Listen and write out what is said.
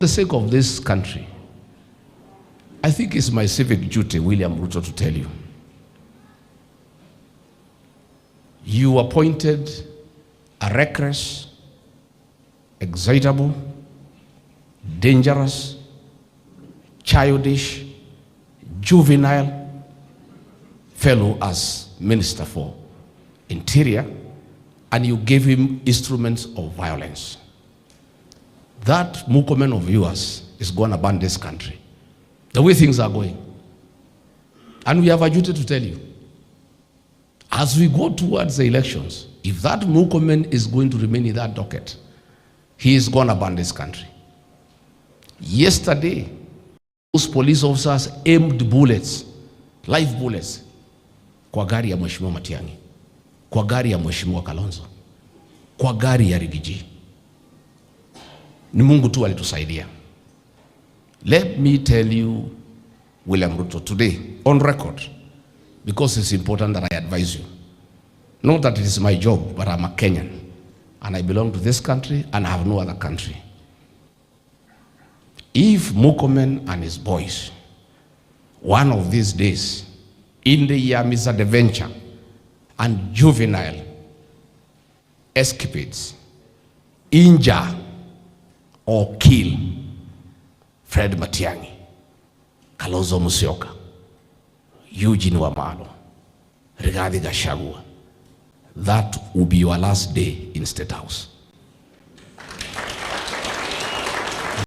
For the sake of this country, I think it's my civic duty, William Ruto, to tell you. You appointed a reckless, excitable, dangerous, childish, juvenile fellow as Minister for Interior, and you gave him instruments of violence. That Murkomen of yours is going to ban this country, the way things are going. And we have a duty to tell you, as we go towards the elections, if that Murkomen is going to remain in that docket, he is going to ban this country. Yesterday, those police officers aimed bullets, live bullets, kwa gari ya Mheshimiwa Matiang'i, kwa gari ya Mheshimiwa Kalonzo, kwa gari ya Rigiji. Ni Mungu tu alitusaidia. Let me tell you, William Ruto, today, on record, because it's important that I advise you. Not that it is my job, but I'm a Kenyan, and I belong to this country, and I have no other country. If Murkomen and his boys, one of these days, in the misadventure and juvenile escapades, injure or kill Fred Matiang'i, Kalonzo Musyoka, Eugene Wamalwa, Rigathi Gachagua, that will be your last day in State House.